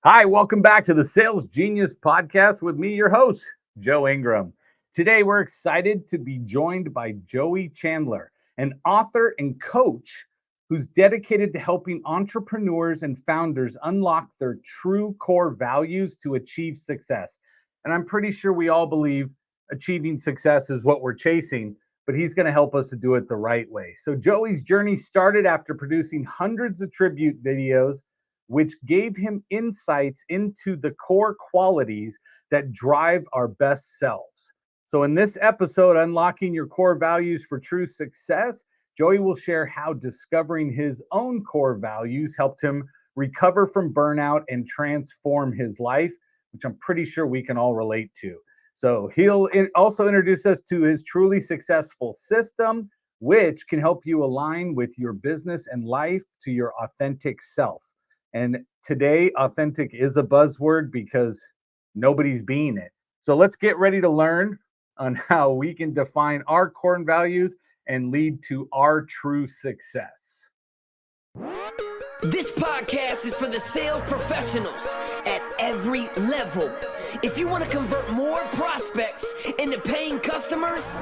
Hi, welcome back to the Sales Genius Podcast with me, your host, Joe Ingram. Today, we're excited to be joined by Joey Chandler, an author and coach who's dedicated to helping entrepreneurs and founders unlock their true core values to achieve success. And I'm pretty sure we all believe achieving success is what we're chasing, but he's going to help us to do it the right way. So, Joey's journey started after producing hundreds of tribute videos which gave him insights into the core qualities that drive our best selves. So, in this episode, Unlocking Your Core Values for True Success, Joey will share how discovering his own core values helped him recover from burnout and transform his life, which I'm pretty sure we can all relate to. So, he'll also introduce us to his truly successful system, which can help you align with your business and life to your authentic self. And today, authentic is a buzzword because nobody's being it. So let's get ready to learn on how we can define our core values and lead to our true success. This podcast is for the sales professionals at every level. If you want to convert more prospects into paying customers,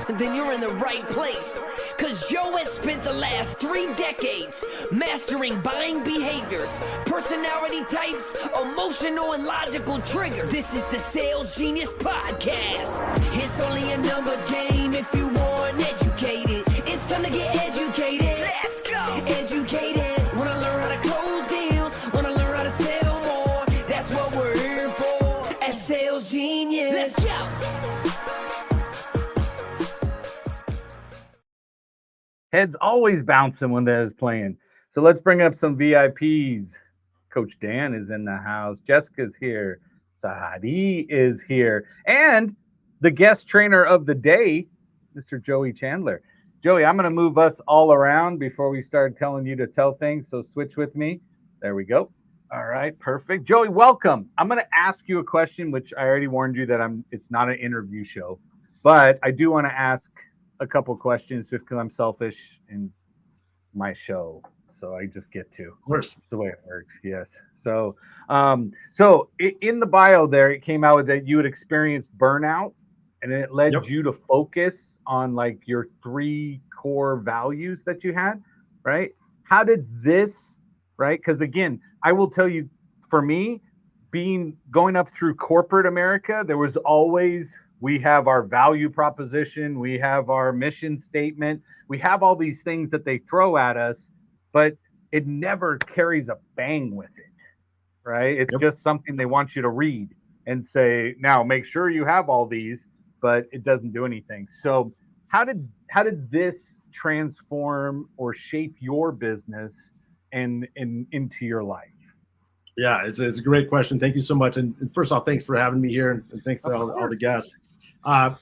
then you're in the right place. Because Joe has spent the last 3 decades mastering buying behaviors, personality types, emotional and logical triggers. This is the Sales Genius Podcast. It's only a numbers game if you want educated. It's time to get educated. Let's go. Educated. Want to learn how to close deals. Want to learn how to sell more. That's what we're here for at Sales Genius. Let's go. Heads always bouncing when that is playing. So let's bring up some VIPs. Coach Dan is in the house. Jessica's here. Sahadi is here. And the guest trainer of the day, Mr. Joey Chandler. Joey, I'm going to move us all around before we start telling you to tell things. So switch with me. There we go. All right, perfect. Joey, welcome. I'm going to ask you a question, which I already warned you that it's not an interview show, but I do want to ask a couple questions just because I'm selfish and it's my show. So I just get to. Of course. It's the way it works. Yes. So, in the bio there, it came out that you had experienced burnout and it led you to focus on like your 3 core values that you had, right? How did this, right? Because again, I will tell you, for me, going up through corporate America, there was always, we have our value proposition, we have our mission statement, we have all these things that they throw at us, but it never carries a bang with it, right? It's just something they want you to read and say, now make sure you have all these, but it doesn't do anything. So how did this transform or shape your business and into your life? Yeah, it's a great question. Thank you so much. And first off, thanks for having me here, and thanks to all the guests. I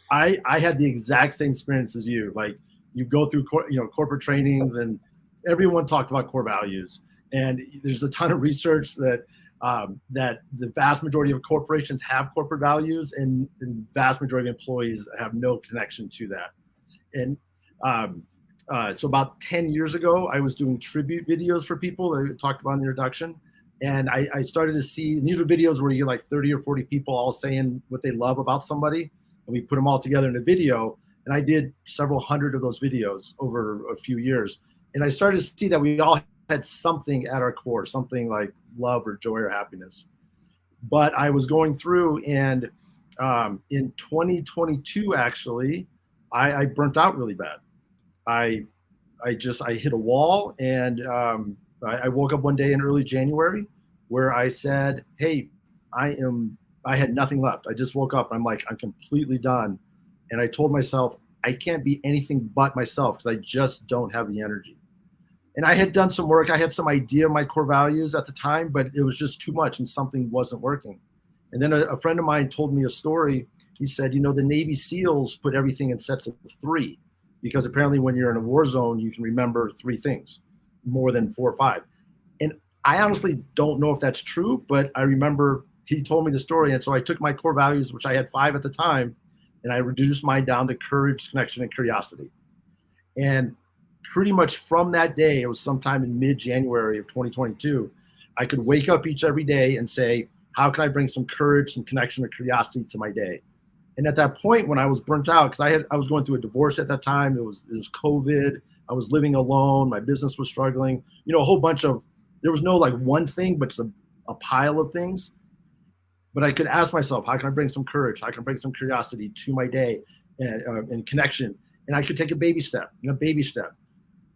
had the exact same experience as you. Like, you go through corporate trainings, and everyone talked about core values. And there's a ton of research that the vast majority of corporations have corporate values, and the vast majority of employees have no connection to that. And so about 10 years ago, I was doing tribute videos for people that I talked about in the introduction. And I started to see, and these were videos where you get like 30 or 40 people all saying what they love about somebody, and we put them all together in a video. And I did several hundred of those videos over a few years. And I started to see that we all had something at our core, something like love or joy or happiness. But I was going through, and in 2022, actually, I burnt out really bad. I hit a wall, and I woke up one day in early January where I said, hey, I had nothing left. I just woke up. I'm like, I'm completely done. And I told myself, I can't be anything but myself because I just don't have the energy. And I had done some work. I had some idea of my core values at the time, but it was just too much and something wasn't working. And then a friend of mine told me a story. He said, the Navy SEALs put everything in sets of 3 because apparently when you're in a war zone, you can remember 3 things more than 4 or 5. And I honestly don't know if that's true, but I remember he told me the story. And so I took my core values, which I had 5 at the time, and I reduced mine down to courage, connection, and curiosity. And pretty much from that day, it was sometime in mid-January of 2022, I could wake up every day and say, how can I bring some courage, some connection, or curiosity to my day? And at that point, when I was burnt out, because I was going through a divorce at that time, it was COVID. I was living alone. My business was struggling. A whole bunch of, there was no like one thing, but it's a pile of things. But I could ask myself, how can I bring some courage? How can I bring some curiosity to my day and connection? And I could take a baby step.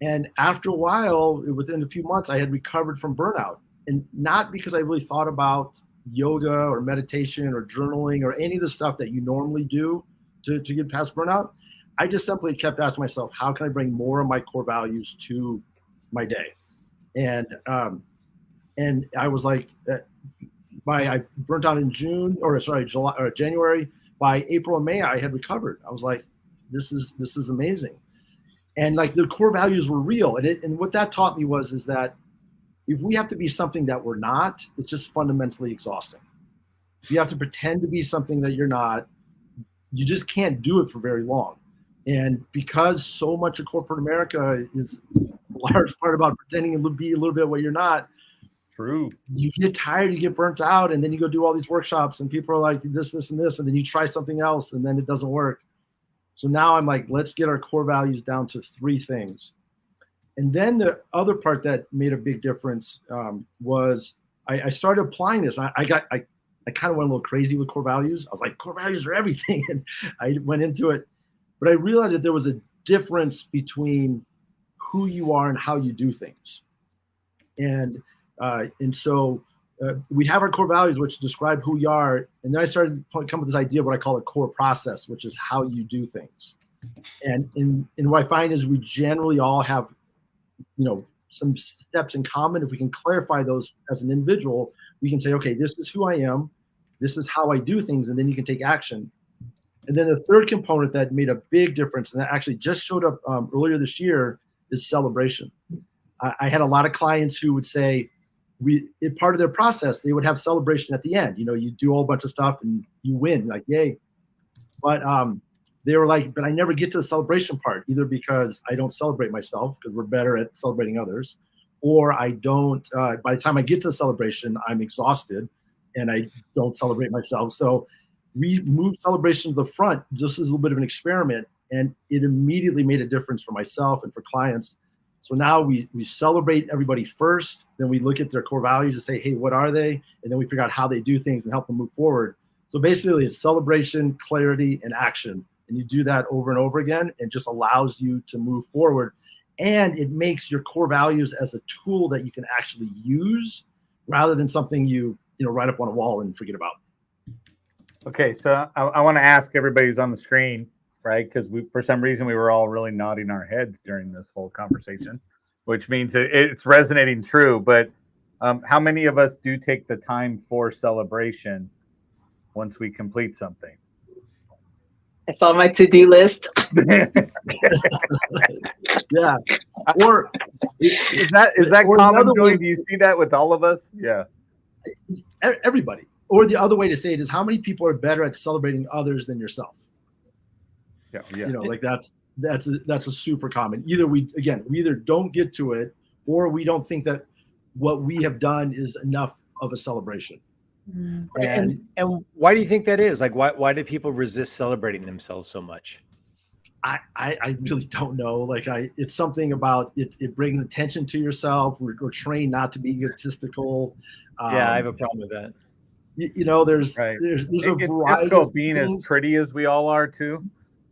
And after a while, within a few months, I had recovered from burnout. And not because I really thought about yoga or meditation or journaling or any of the stuff that you normally do to get past burnout. I just simply kept asking myself, how can I bring more of my core values to my day? And I was like, I burnt out in January. By April and May, I had recovered. I was like, this is amazing. And like the core values were real. And what that taught me is that if we have to be something that we're not, it's just fundamentally exhausting. If you have to pretend to be something that you're not, you just can't do it for very long. And because so much of corporate America is a large part about pretending to be a little bit what you're not, true. You get tired, you get burnt out, and then you go do all these workshops and people are like this, and this, and then you try something else and then it doesn't work. So now I'm like, let's get our core values down to 3 things. And then the other part that made a big difference was I started applying this. I kind of went a little crazy with core values. I was like, core values are everything. And I went into it. But I realized that there was a difference between who you are and how you do things. And so we have our core values, which describe who we are. And then I started to come up with this idea of what I call a core process, which is how you do things. And what I find is we generally all have some steps in common. If we can clarify those as an individual, we can say, okay, this is who I am. This is how I do things. And then you can take action. And then the third component that made a big difference, and that actually just showed up earlier this year, is celebration. I had a lot of clients who would say, part of their process, they would have celebration at the end. You do a whole bunch of stuff and you win, like, yay. But they were like, but I never get to the celebration part, either because I don't celebrate myself because we're better at celebrating others, or I don't, by the time I get to the celebration, I'm exhausted and I don't celebrate myself. So we moved celebration to the front just as a little bit of an experiment, and it immediately made a difference for myself and for clients. So now we celebrate everybody first, then we look at their core values and say, hey, what are they? And then we figure out how they do things and help them move forward. So basically it's celebration, clarity, and action. And you do that over and over again, and just allows you to move forward. And it makes your core values as a tool that you can actually use rather than something you write up on a wall and forget about. Okay, so I want to ask everybody who's on the screen, right? Because for some reason we were all really nodding our heads during this whole conversation, which means it's resonating true. But how many of us do take the time for celebration once we complete something? It's on my to-do list. Yeah. Or is that common, Joey? Do you see that with all of us? Yeah. Everybody. Or the other way to say it is, how many people are better at celebrating others than yourself? Yeah. Like that's a super common. Either we either don't get to it, or we don't think that what we have done is enough of a celebration. And why do you think that is? Like, why do people resist celebrating themselves so much? I really don't know. Like it's something about it. It brings attention to yourself. We're trained not to be egotistical. Yeah, I have a problem with that. There's right. there's it's a variety difficult being things. As pretty as we all are too.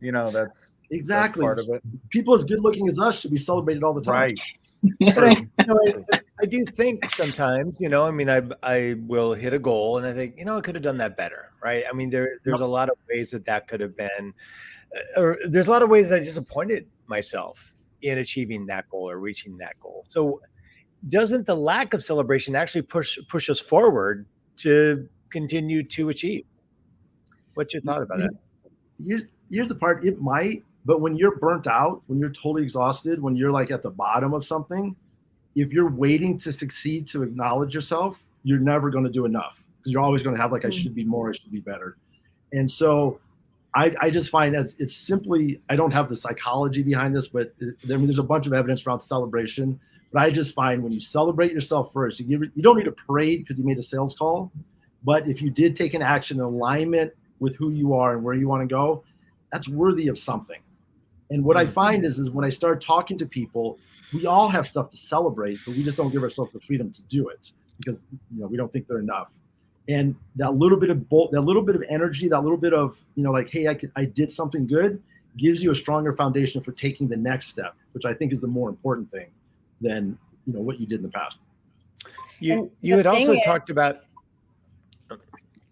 That's exactly that's part of it. People as good looking as us should be celebrated all the time. Right. But I do think sometimes, I will hit a goal and I think, I could have done that better, right? I mean, there's a lot of ways that could have been, or there's a lot of ways that I disappointed myself in achieving that goal or reaching that goal. So doesn't the lack of celebration actually push us forward to continue to achieve? What's your thought about that? Here's the part, it might. But when you're burnt out, when you're totally exhausted, when you're like at the bottom of something, if you're waiting to succeed to acknowledge yourself, you're never going to do enough, because you're always going to have like, I should be more, I should be better. And so I just find that it's simply, I don't have the psychology behind this, but there's a bunch of evidence around celebration. But I just find when you celebrate yourself first, you don't need to parade because you made a sales call. But if you did take an action in alignment with who you are and where you want to go, that's worthy of something. And what I find is when I start talking to people, we all have stuff to celebrate, but we just don't give ourselves the freedom to do it because we don't think they're enough. And that little bit of energy, that little bit of like, hey, I did something good, gives you a stronger foundation for taking the next step, which I think is the more important thing than what you did in the past. You had also talked about.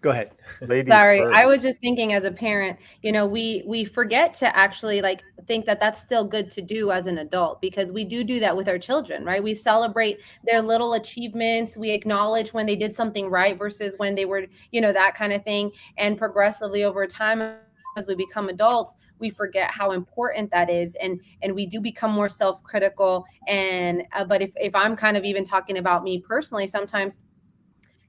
Go ahead. Ladies Sorry, first. I was just thinking as a parent, we forget to actually think that that's still good to do as an adult, because we do that with our children, right? We celebrate their little achievements. We acknowledge when they did something right versus when they were, that kind of thing. And progressively over time, as we become adults, we forget how important that is. And we do become more self-critical. And, but if I'm kind of even talking about me personally, sometimes,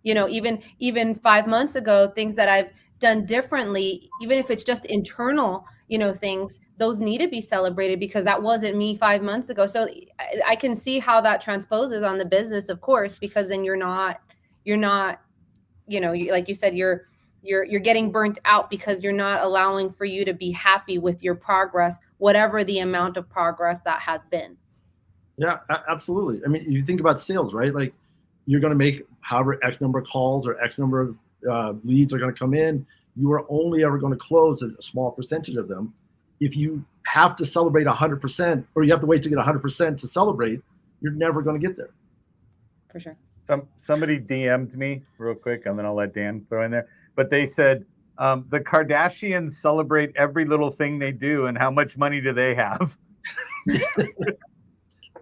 even 5 months ago, things that I've done differently, even if it's just internal, things, those need to be celebrated because that wasn't me 5 months ago. So I can see how that transposes on the business, of course, because then you're not, like you said, you're getting burnt out because you're not allowing for you to be happy with your progress, whatever the amount of progress that has been. Yeah, absolutely. I mean, you think about sales, right? Like you're going to make however X number of calls or X number of leads are going to come in. You are only ever going to close a small percentage of them. If you have to celebrate 100%, or you have to wait to get 100% to celebrate, you're never going to get there. For sure. Somebody DM'd me real quick, and then I'll let Dan throw in there. But they said the Kardashians celebrate every little thing they do, and how much money do they have?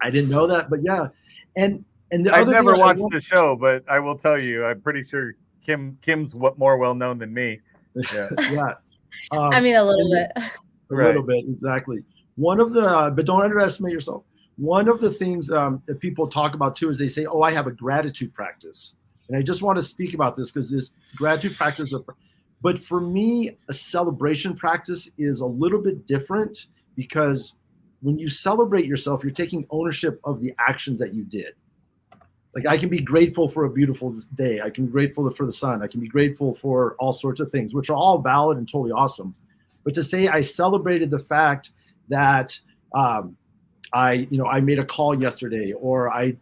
I didn't know that, but yeah. And I've never watched the show, but I will tell you, I'm pretty sure Kim's more well known than me. Yeah. Yeah. I mean, a little bit. A little bit, exactly. One of the, but don't underestimate yourself. One of the things that people talk about too is they say, "Oh, I have a gratitude practice," and I just want to speak about this because this gratitude practice. But for me, a celebration practice is a little bit different because when you celebrate yourself, you're taking ownership of the actions that you did. Like I can be grateful for a beautiful day. I can be grateful for the sun. I can be grateful for all sorts of things, which are all valid and totally awesome. But to say I celebrated the fact that I made a call yesterday, or I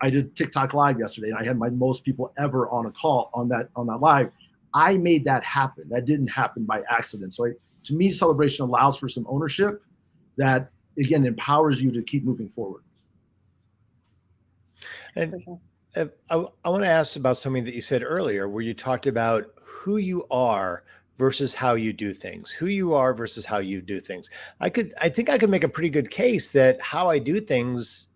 did TikTok live yesterday, and I had my most people ever on a call on that live. I made that happen. That didn't happen by accident. So to me, celebration allows for some ownership that again empowers you to keep moving forward. And I want to ask about something that you said earlier, where you talked about who you are versus how you do things. Who you are versus how you do things. I think I could make a pretty good case that how I do things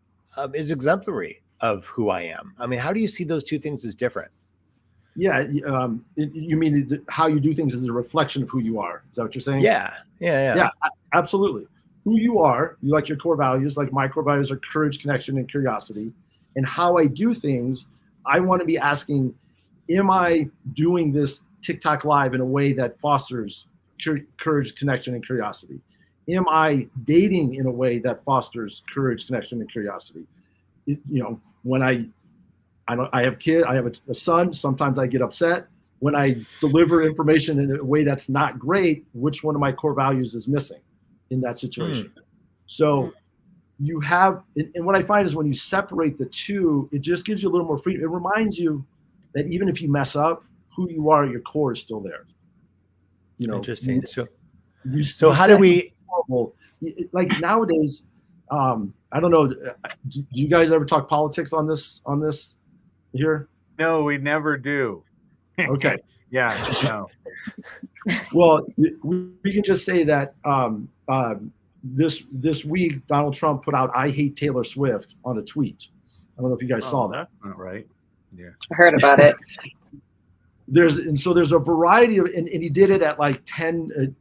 is exemplary of who I am. I mean, how do you see those two things as different? Yeah, you mean how you do things is a reflection of who you are. Is that what you're saying? Yeah, absolutely. Who you are, you like your core values, like my core values are courage, connection, and curiosity. And how I do things, I want to be asking, am I doing this TikTok live in a way that fosters courage, connection, and curiosity? Am I dating in a way that fosters courage, connection, and curiosity? When I have kids, I have a son, sometimes I get upset. When I deliver information in a way that's not great, which one of my core values is missing in that situation? So you have, and what I find is when you separate the two, it just gives you a little more freedom. It reminds you that even if you mess up, who you are, your core is still there. Interesting. So how do we, like nowadays, I don't know. Do you guys ever talk politics on this here? No, we never do. Okay. Yeah. No. Well, we can just say that this week, Donald Trump put out "I hate Taylor Swift" on a tweet. I don't know if you guys saw that. That's not right. Yeah. I heard about it. There's a variety of, and he did it at like 10,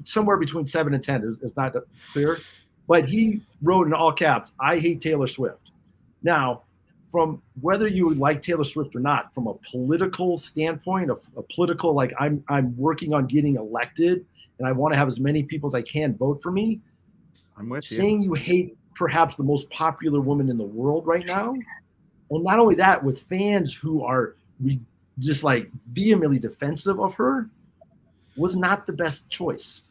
somewhere between 7 and 10 is not clear, but he wrote in all caps, "I hate Taylor Swift." Now, from whether you like Taylor Swift or not, from a political standpoint, a political, like I'm working on getting elected and I want to have as many people as I can vote for me. I'm with you. Saying you hate perhaps the most popular woman in the world right now. And not only that, with fans who are just like vehemently defensive of her, was not the best choice.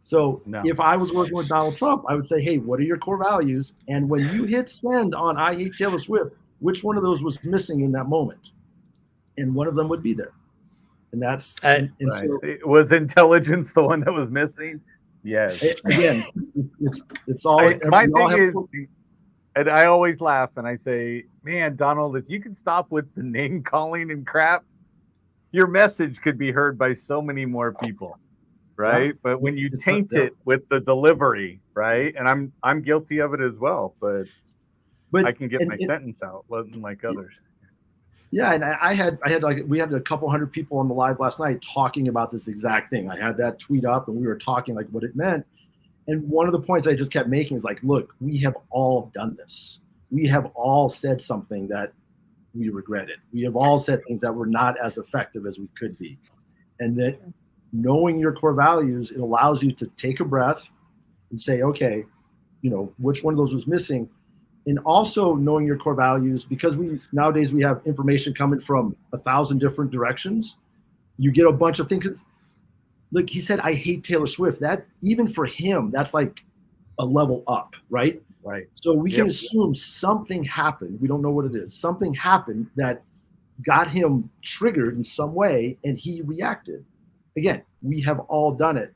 So if I was working with Donald Trump, I would say, hey, what are your core values? And when you hit send on I hate Taylor Swift, which one of those was missing in that moment? And one of them would be there. And that's right. So, was intelligence the one that was missing? Yes. Again, it's all. My thing is, and I always laugh and I say, man, Donald, if you can stop with the name calling and crap, your message could be heard by so many more people. Right. Yeah. But when you taint it with the delivery, right. And I'm guilty of it as well, but I can get my sentence out like others. Yeah. And I had we had a couple hundred people on the live last night talking about this exact thing. I had that tweet up and we were talking like what it meant. And one of the points I just kept making is like, look, we have all done this. We have all said something that we regretted. We have all said things that were not as effective as we could be. And that knowing your core values, it allows you to take a breath and say, okay, which one of those was missing? And also knowing your core values, because nowadays we have information coming from 1,000 different directions. You get a bunch of things. Look, he said, I hate Taylor Swift. That even for him, that's like a level up, right? Right. So we can assume something happened. We don't know what it is. Something happened that got him triggered in some way and he reacted. Again, we have all done it.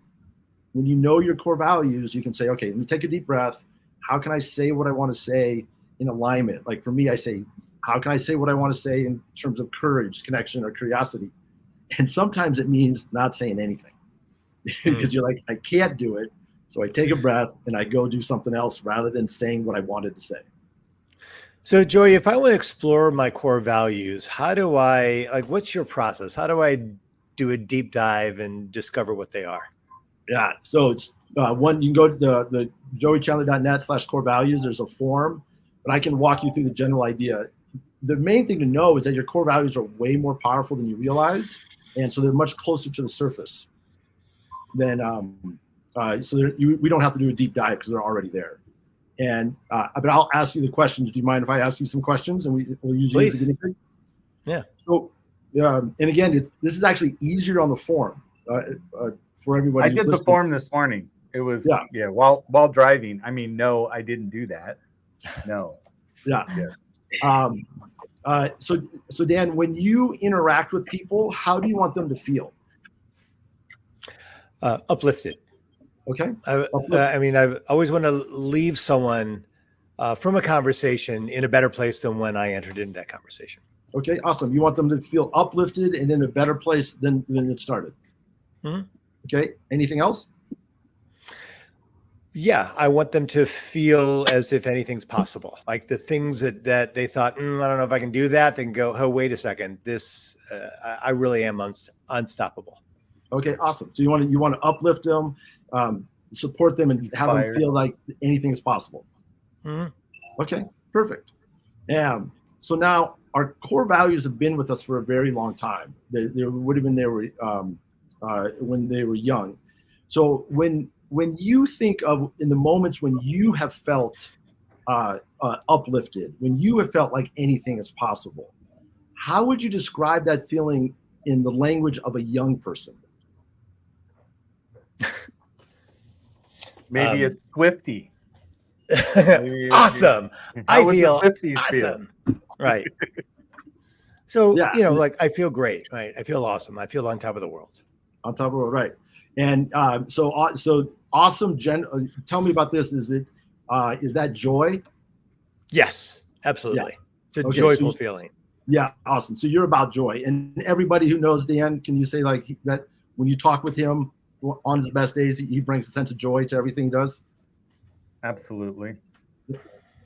When you know your core values, you can say, okay, let me take a deep breath. How can I say what I want to say in alignment? Like for me, I say, how can I say what I want to say in terms of courage, connection, or curiosity? And sometimes it means not saying anything because you're like, I can't do it. So I take a breath and I go do something else rather than saying what I wanted to say. So Joey, if I want to explore my core values, what's your process? How do I do a deep dive and discover what they are? Yeah. So it's one, you can go to the joeychandler.net/core values. There's a form, but I can walk you through the general idea. The main thing to know is that your core values are way more powerful than you realize. And so they're much closer to the surface than, we don't have to do a deep dive because they're already there. And, but I'll ask you the questions. Do you mind if I ask you some questions and we'll use these again? Yeah. So, and again, this is actually easier on the form for everybody. I did the form this morning. It was while driving. I mean, no, I didn't do that. No. Yeah. Yes. So Dan, when you interact with people, how do you want them to feel? Uplifted. Okay. I always want to leave someone from a conversation in a better place than when I entered into that conversation. Okay, awesome. You want them to feel uplifted and in a better place than it started. Mm-hmm. Okay. Anything else? Yeah, I want them to feel as if anything's possible. Like the things that they thought, I don't know if I can do that. They can go, oh, wait a second. This, I really am unstoppable. Okay, awesome. So you want to uplift them, support them, and have them feel like anything is possible. Mm-hmm. Okay, perfect. So now our core values have been with us for a very long time. They would have been there when they were young. So when you think of in the moments when you have felt uplifted, when you have felt like anything is possible, how would you describe that feeling in the language of a young person? Maybe it's Swifty. Awesome. I feel awesome. Right. So, I feel great, right? I feel awesome. I feel on top of the world. On top of the world, right. And so awesome. Tell me about this. Is that joy? Yes, absolutely. Yeah. It's a joyful feeling. Yeah, awesome. So you're about joy. And everybody who knows Dan, can you say like that when you talk with him on his best days, he brings a sense of joy to everything he does? Absolutely.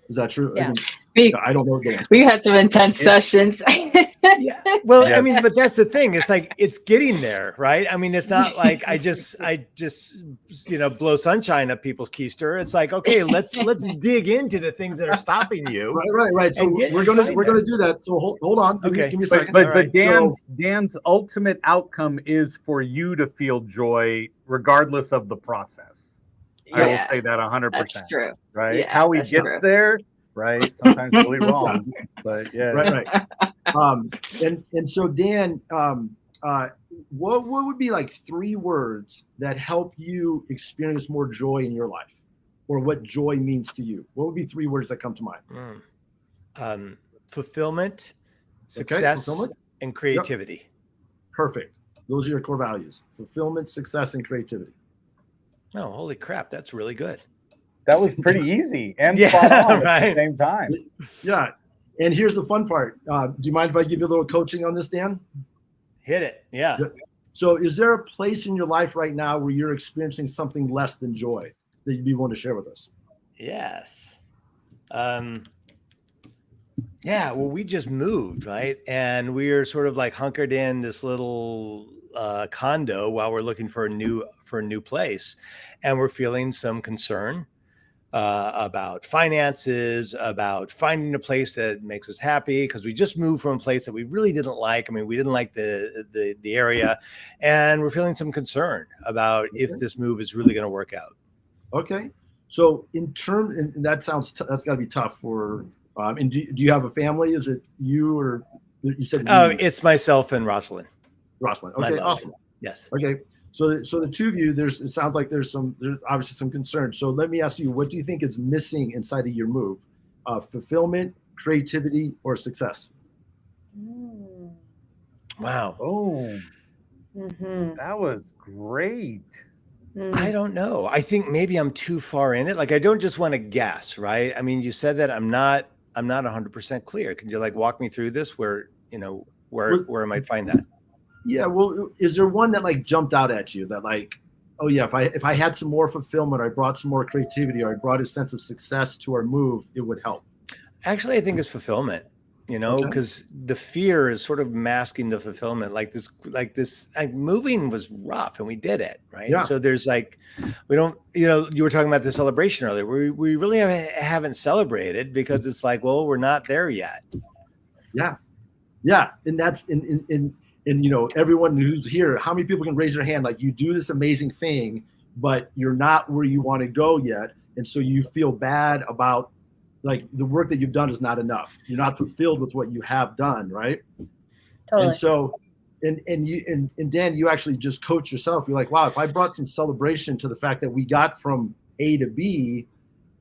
Is that true? Yeah. I don't know. We had some intense sessions. Yeah. Well, yes. But that's the thing. It's like, it's getting there, right? It's not like I just blow sunshine up people's keister. It's like, okay, let's dig into the things that are stopping you. Right. So we're gonna do that. So hold on. Okay. Give me a second. But Dan's ultimate outcome is for you to feel joy regardless of the process. I will Yeah. say that 100%. That's true. Right? Yeah, How he that's gets true. there, right? Sometimes really wrong, but yeah. Right. And so Dan, what would be like 3 words that help you experience more joy in your life, or what joy means to you? What would be 3 words that come to mind? Fulfillment, success, fulfillment? and creativity. Perfect. Those are your core values: fulfillment, success, and creativity. Oh, holy crap. That's really good. That was pretty easy and Yeah, spot on at right. the same time. Yeah. And here's the fun part. Do you mind if I give you a little coaching on this, Dan? Hit it. Yeah. So is there a place in your life right now where you're experiencing something less than joy that you'd be willing to share with us? Yes. Yeah, well, we just moved, right? And we are sort of like hunkered in this little condo while we're looking for a new place, and we're feeling some concern about finances, about finding a place that makes us happy, because we just moved from a place that we really didn't like. I mean, we didn't like the area, and we're feeling some concern about if this move is really going to work out. Okay. So and that sounds that's got to be tough for. And do you have a family? Is it you, or you said? It's myself and Rosalind. Rosalind. Okay, awesome. Yes. Okay. So the two of you, it sounds like there's obviously some concern. So let me ask you, what do you think is missing inside of your move? Fulfillment, creativity, or success? Wow. Oh, that was great. I don't know. I think maybe I'm too far in it. Like, I don't just want to guess, right? I mean, you said that I'm not 100% clear. Can you like walk me through this where I might find that? Yeah. Well, is there one that like jumped out at you that like, oh yeah, if I had some more fulfillment, or I brought some more creativity, or I brought a sense of success to our move, it would help? Actually, I think it's fulfillment, because the fear is sort of masking the fulfillment. Like moving was rough and we did it. Right. Yeah. So there's like, we don't, you were talking about the celebration earlier. We really haven't celebrated because it's like, well, we're not there yet. Yeah. Yeah. And that's everyone who's here, how many people can raise their hand? Like, you do this amazing thing, but you're not where you want to go yet. And so you feel bad about like the work that you've done is not enough. You're not fulfilled with what you have done. Right. Totally. And so, and Dan, you actually just coach yourself. You're like, wow, if I brought some celebration to the fact that we got from A to B,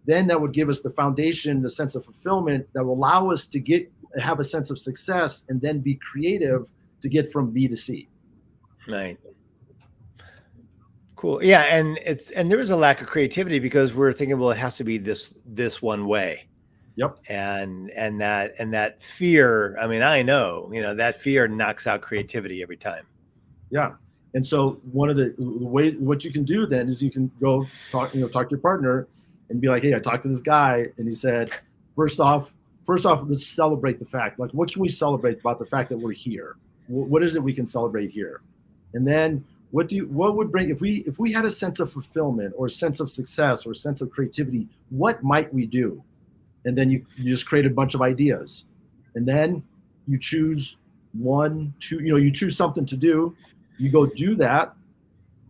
then that would give us the foundation, the sense of fulfillment that will allow us to have a sense of success and then be creative to get from B to C. Right. Cool. Yeah. And there is a lack of creativity because we're thinking, well, it has to be this one way. Yep. And that fear, I mean, I know, that fear knocks out creativity every time. Yeah. And so one of the way, what you can do then is you can go talk to your partner and be like, hey, I talked to this guy and he said, first off, let's celebrate the fact, like, what can we celebrate about the fact that we're here? What is it we can celebrate here? And then what would bring, if we had a sense of fulfillment or a sense of success or a sense of creativity, what might we do? And then you just create a bunch of ideas, and then you choose 1, 2, you choose something to do, you go do that.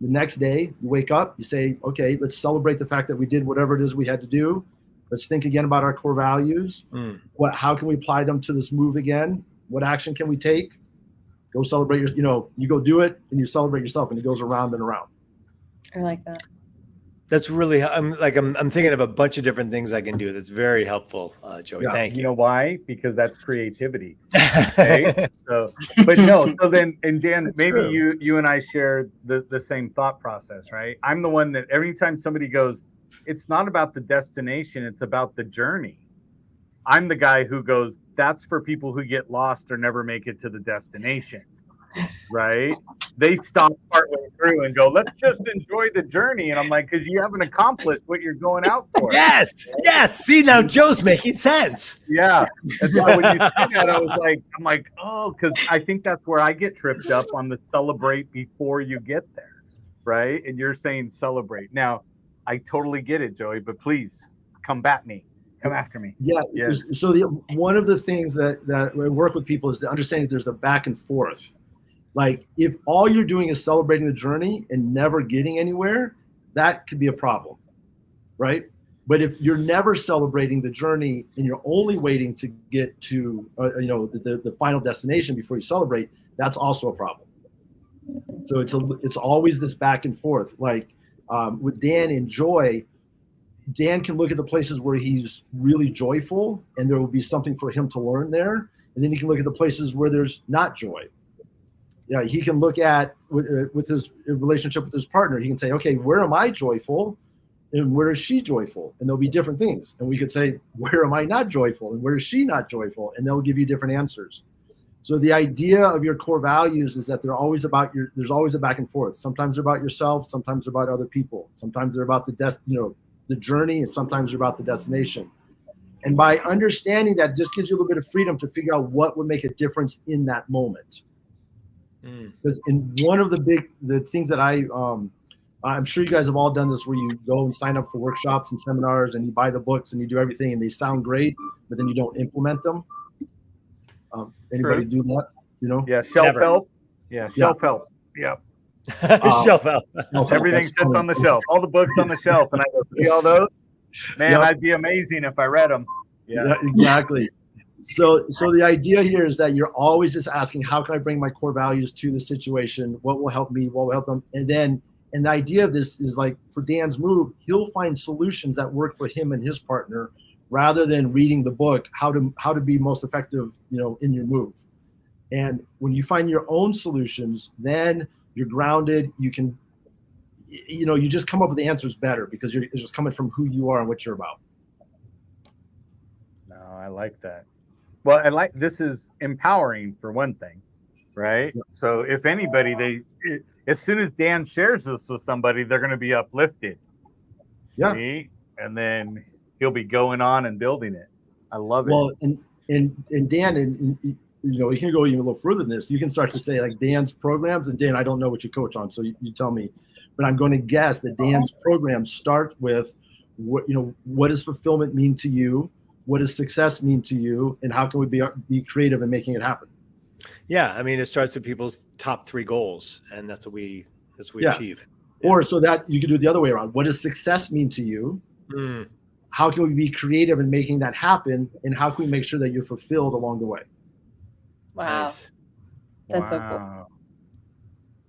The next day you wake up, you say, okay, let's celebrate the fact that we did whatever it is we had to do. Let's think again about our core values. How can we apply them to this move again? What action can we take? Go celebrate you go do it and you celebrate yourself, and it goes around and around. I like that. That's really, I'm thinking of a bunch of different things I can do. That's very helpful, Joey. Yeah. Thank you. You know why? Because that's creativity. Okay? So then, and Dan, That's maybe true. you and I share the same thought process, right? I'm the one that every time somebody goes, it's not about the destination, it's about the journey. I'm the guy who goes, that's for people who get lost or never make it to the destination, right? They stop partway through and go, let's just enjoy the journey. And I'm like, because you haven't accomplished what you're going out for. Yes. See, now Joe's making sense. Yeah. That's why when you said that, I'm like, oh, because I think that's where I get tripped up on the celebrate before you get there, right? And you're saying celebrate. Now, I totally get it, Joey, but please come after me. Yeah. Yes. So one of the things that I work with people is to understand that there's a back and forth. Like, if all you're doing is celebrating the journey and never getting anywhere, that could be a problem. right? But if you're never celebrating the journey and you're only waiting to get to the final destination before you celebrate, that's also a problem. So it's always this back and forth. Like with Dan and Joy, Dan can look at the places where he's really joyful and there will be something for him to learn there. And then he can look at the places where there's not joy. Yeah, he can look at with his relationship with his partner. He can say, okay, where am I joyful? And where is she joyful? And there'll be different things. And we could say, where am I not joyful? And where is she not joyful? And they'll give you different answers. So the idea of your core values is that there's always a back and forth. Sometimes they're about yourself. Sometimes they're about other people. Sometimes they're about the journey, and sometimes they're about the destination. And by understanding that, it just gives you a little bit of freedom to figure out what would make a difference in that moment. Because in one of the things that I'm sure you guys have all done this, where you go and sign up for workshops and seminars and you buy the books and you do everything and they sound great, but then you don't implement them. Anybody do that? Yeah, shelf help. Yeah, shelf help. Yeah. Shelf help. Everything sits on the shelf. All the books on the shelf, and I go, see all those? Man, I'd be amazing if I read them. Yeah, exactly. So the idea here is that you're always just asking, how can I bring my core values to the situation? What will help me? What will help them? And the idea of this is, like, for Dan's move, he'll find solutions that work for him and his partner, rather than reading the book, how to be most effective, in your move. And when you find your own solutions, then you're grounded. You can, you just come up with the answers better because it's just coming from who you are and what you're about. No, I like that. Well, this is empowering for one thing, right? Yeah. So if anybody, as soon as Dan shares this with somebody, they're going to be uplifted. Yeah. See? And then he'll be going on and building it. I love it. Well, and Dan, and you can go even a little further than this. You can start to say, like, Dan's programs, and Dan, I don't know what you coach on, so you tell me, but I'm going to guess that Dan's programs start with what does fulfillment mean to you? What does success mean to you? And how can we be creative in making it happen? Yeah. I mean, it starts with people's top 3 goals, and that's what we achieve. Yeah. Or so that you can do it the other way around. What does success mean to you? How can we be creative in making that happen? And how can we make sure that you're fulfilled along the way? Wow. Nice. That's so cool.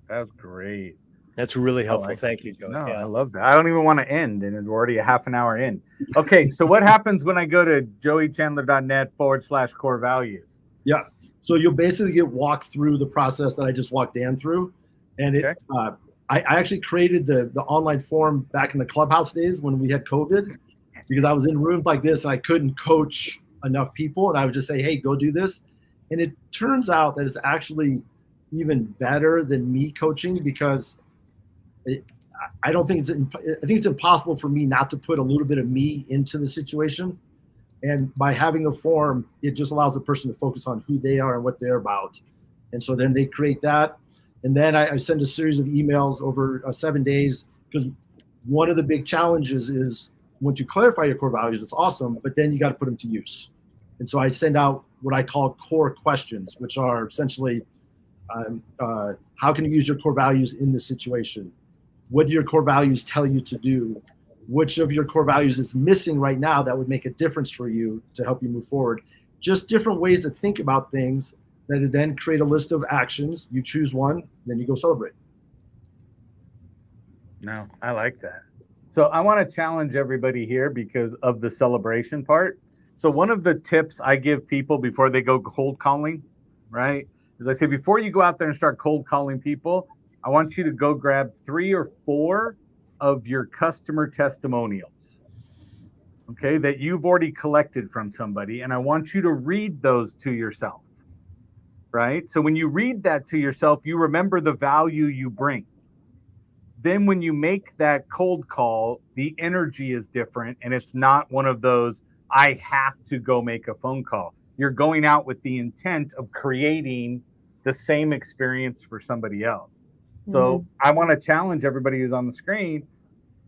That's great. That's really helpful. Thank you, Joey. No, yeah. I love that. I don't even want to end, and we're already a half an hour in. Okay, so what happens when I go to joeychandler.net/core values? Yeah, so you'll basically get walked through the process that I just walked Dan through. And I actually created the online forum back in the Clubhouse days when we had COVID, because I was in rooms like this and I couldn't coach enough people, and I would just say, hey, go do this. And it turns out that it's actually even better than me coaching, because I think it's impossible for me not to put a little bit of me into the situation. And by having a forum, it just allows the person to focus on who they are and what they're about. And so then they create that. And then I send a series of emails over 7 days, because one of the big challenges is, once you clarify your core values, it's awesome, but then you got to put them to use. And so I send out what I call core questions, which are essentially, how can you use your core values in this situation? What do your core values tell you to do? Which of your core values is missing right now that would make a difference for you to help you move forward? Just different ways to think about things that then create a list of actions. You choose one, then you go celebrate. No, I like that. So I want to challenge everybody here because of the celebration part. So one of the tips I give people before they go cold calling, right, is I say, before you go out there and start cold calling people, I want you to go grab 3 or 4 of your customer testimonials, okay, that you've already collected from somebody. And I want you to read those to yourself, right? So when you read that to yourself, you remember the value you bring. Then when you make that cold call, the energy is different. And it's not one of those, I have to go make a phone call. You're going out with the intent of creating the same experience for somebody else. So I want to challenge everybody who's on the screen,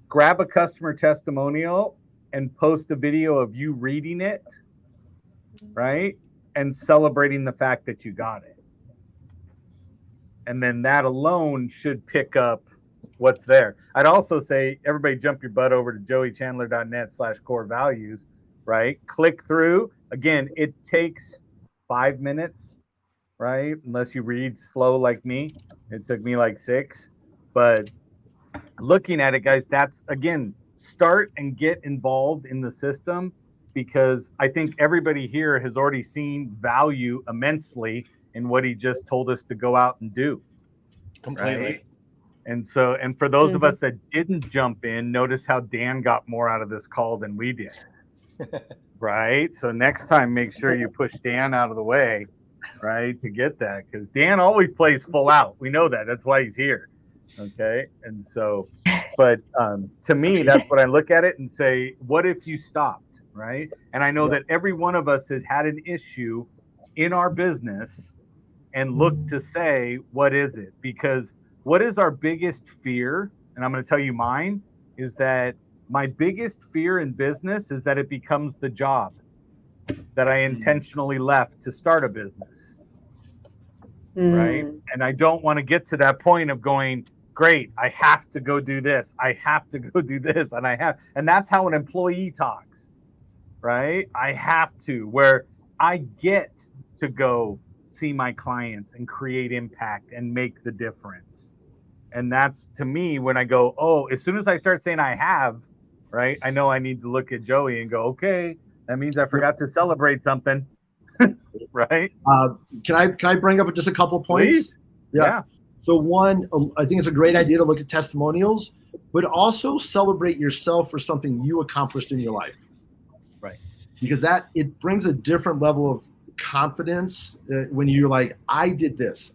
grab a customer testimonial and post a video of you reading it, right? And celebrating the fact that you got it. And then that alone should pick up what's there. I'd also say everybody jump your butt over to joeychandler.net/core values, right? Click through. Again, it takes 5 minutes, right? Unless you read slow like me. It took me like 6. But looking at it, guys, that's, again, start and get involved in the system, because I think everybody here has already seen value immensely in what he just told us to go out and do. Completely. Right? And so, and for those of us that didn't jump in, notice how Dan got more out of this call than we did. Right? So next time, make sure you push Dan out of the way, right, to get that, because Dan always plays full out. We know that. That's why he's here. Okay. And so, but to me, that's what I look at it and say, what if you stopped? Right. And I know that every one of us has had an issue in our business and look to say, what is it? Because what is our biggest fear? And I'm going to tell you mine is that my biggest fear in business is that it becomes the job that I intentionally left to start a business. Right. And I don't want to get to that point of going, great, I have to go do this. I have to go do this. And that's how an employee talks. Right. I have to, where I get to go see my clients and create impact and make the difference. And that's, to me, when I go, oh, as soon as I start saying I have, right, I know I need to look at Joey and go, okay, that means I forgot to celebrate something. Right. Can I bring up just a couple points? Please. Yeah. So one, I think it's a great idea to look at testimonials, but also celebrate yourself for something you accomplished in your life. Right. Because it brings a different level of confidence when you're like, I did this,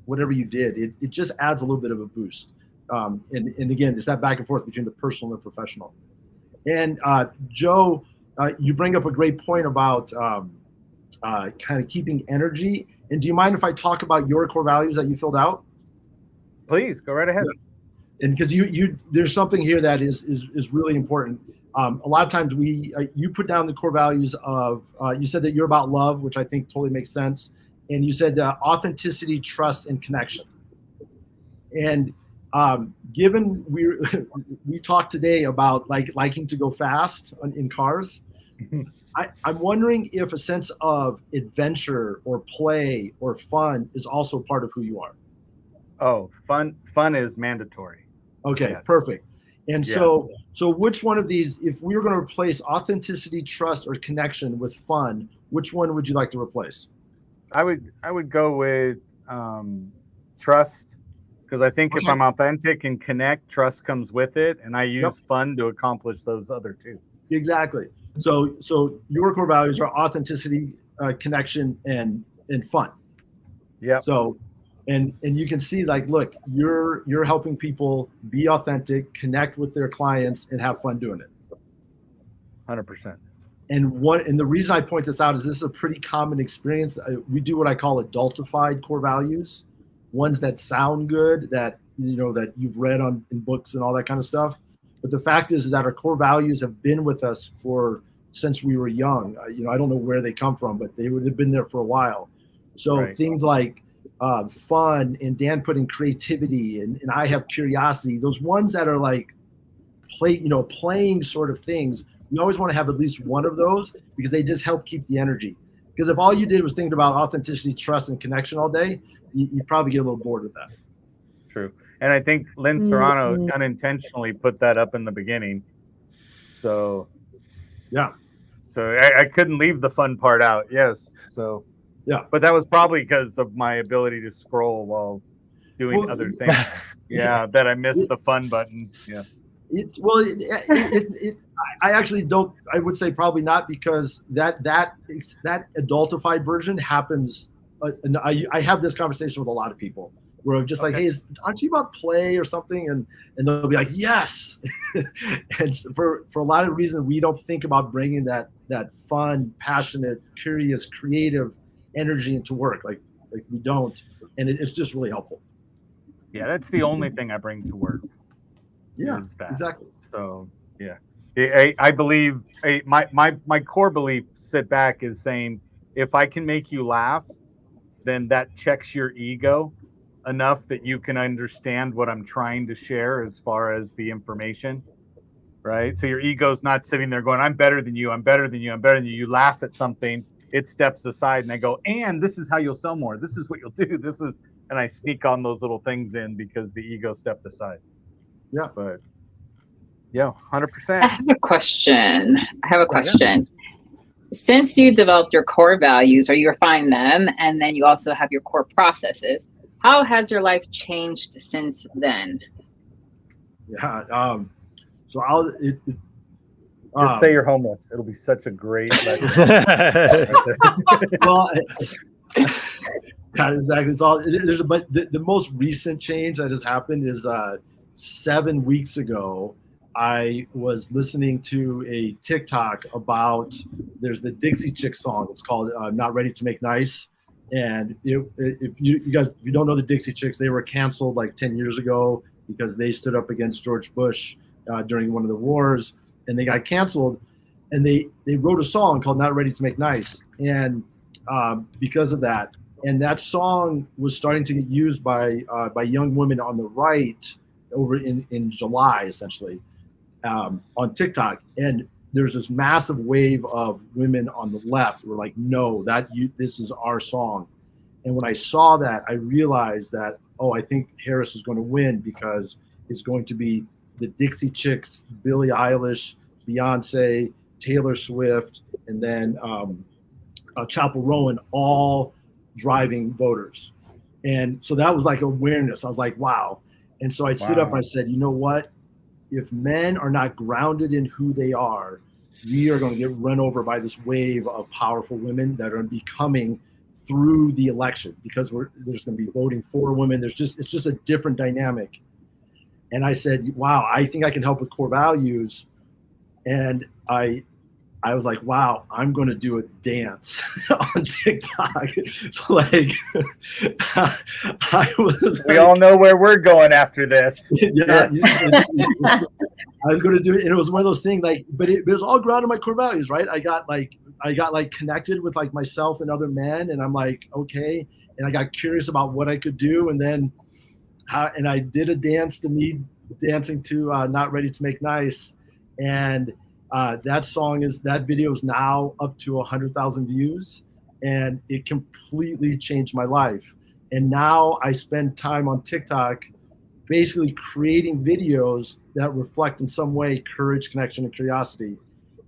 whatever you did, it just adds a little bit of a boost. And again, it's that back and forth between the personal and the professional. And Joe, you bring up a great point about kind of keeping energy. And do you mind if I talk about your core values that you filled out? Please go right ahead. And because there's something here that is really important. A lot of times you put down the core values of, you said that you're about love, which I think totally makes sense. And you said authenticity, trust, and connection. And given we talked today about liking to go fast in cars, I'm wondering if a sense of adventure or play or fun is also part of who you are. Oh, fun is mandatory. Okay, yes. Perfect. And so which one of these, if we were going to replace authenticity, trust, or connection with fun, which one would you like to replace? I would go with trust, because I think if I'm authentic and connect, trust comes with it, and I use fun to accomplish those other two. Exactly. So your core values are authenticity, connection, and fun. Yeah. So, and you can see, like, look, you're helping people be authentic, connect with their clients, and have fun doing it. 100%. And the reason I point this out is this is a pretty common experience. We do what I call adultified core values, ones that sound good, that that you've read in books and all that kind of stuff. But the fact is that our core values have been with us since we were young. I don't know where they come from, but they would have been there for a while. So things like fun, and Dan put in creativity, and I have curiosity. Those ones that are like playing sort of things. You always want to have at least one of those, because they just help keep the energy. Because if all you did was think about authenticity, trust, and connection all day, you'd probably get a little bored with that. True. And I think Lynn Serrano unintentionally put that up in the beginning. So, yeah. So I couldn't leave the fun part out. Yes. So, yeah. But that was probably because of my ability to scroll while doing other things. Yeah. That I missed the fun button. Yeah. I actually don't. I would say probably not, because that adultified version happens. And I have this conversation with a lot of people where I'm just like, hey, aren't you about play or something? And they'll be like, yes. And for a lot of reasons, we don't think about bringing that fun, passionate, curious, creative energy into work. Like we don't, and it's just really helpful. Yeah, that's the only thing I bring to work. Yeah, exactly. So yeah, I believe my core belief sit back is saying, if I can make you laugh, then that checks your ego, enough that you can understand what I'm trying to share as far as the information, right? So your ego's not sitting there going, I'm better than you, I'm better than you, I'm better than you. You laugh at something, it steps aside, and I go, and this is how you'll sell more. This is what you'll do. This is, and I sneak on those little things in because the ego stepped aside. Yeah. But yeah, 100%. I have a question. Since you developed your core values or you refine them, and then you also have your core processes, how has your life changed since then? Yeah. So I'll Just say you're homeless. It'll be such a great lesson. well, exactly. It's all but the most recent change that has happened is 7 weeks ago. I was listening to a TikTok about there's the Dixie Chick song. It's called "Not Ready to Make Nice." And if you guys, if you don't know the Dixie Chicks, they were canceled like 10 years ago because they stood up against George Bush during one of the wars, and they got canceled. And they wrote a song called "Not Ready to Make Nice," and because of that, and that song was starting to get used by young women on the right over in July, essentially. On TikTok, and there's this massive wave of women on the left who were like, no, this is our song. And when I saw that, I realized that, I think Harris is going to win because it's going to be the Dixie Chicks, Billie Eilish, Beyonce, Taylor Swift, and then Chapel Rowan all driving voters. And so that was like awareness. I was like, wow. And so I stood up and I said, you know what? If men are not grounded in who they are, we are going to get run over by this wave of powerful women that are going to be coming through the election because there's going to be voting for women. It's just a different dynamic. And I said, wow, I think I can help with core values. And I was like, wow, I'm going to do a dance on TikTok. So like, we all know where we're going after this. Yeah. I was going to do it. And it was one of those things like, but it was all grounded in my core values, right? I got connected with like myself and other men. And I'm like, okay. And I got curious about what I could do. And then, and I did a dance to me dancing to Not Ready to Make Nice. And that video is now up to 100,000 views, and it completely changed my life. And now I spend time on TikTok basically creating videos that reflect in some way courage, connection, and curiosity.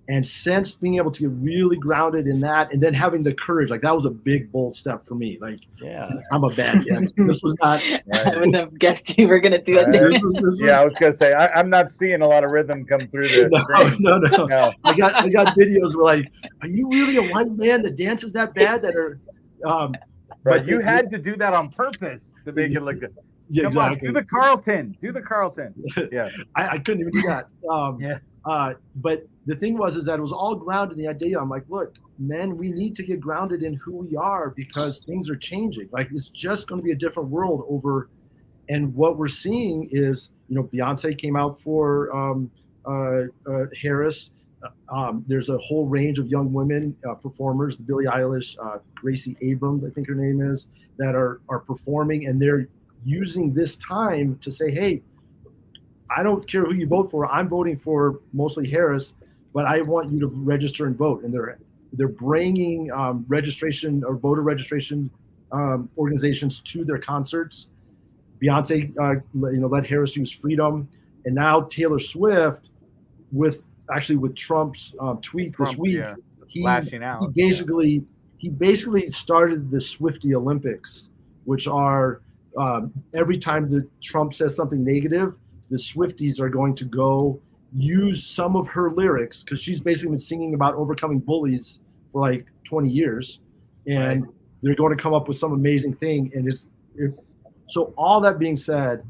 And since being able to get really grounded in that, and then having the courage, like that was a big, bold step for me. Like, yeah, I'm a bad guest. This was not. I wouldn't have guessed you were going to do it. I was going to say, I'm not seeing a lot of rhythm come through this. No. I got videos where like, are you really a white man that dances that bad? That are. But you had to do that on purpose to make it look good. Yeah, Come on, do the Carlton. Yeah, I couldn't even do that. Yeah. But the thing was that it was all grounded in the idea. I'm like, look, men, we need to get grounded in who we are because things are changing. Like it's just going to be a different world over. And what we're seeing is, Beyonce came out for Harris. There's a whole range of young women performers, Billie Eilish, Gracie Abrams, I think her name is, that are performing, and they're using this time to say, hey, I don't care who you vote for. I'm voting for mostly Harris, but I want you to register and vote. And they're bringing registration or voter registration organizations to their concerts. Beyonce, let Harris use freedom, and now Taylor Swift, with Trump's tweet this week, lashing out. He basically started the Swiftie Olympics, which are every time that Trump says something negative, the Swifties are going to go use some of her lyrics because she's basically been singing about overcoming bullies for like 20 years, and they're going to come up with some amazing thing. And so all that being said,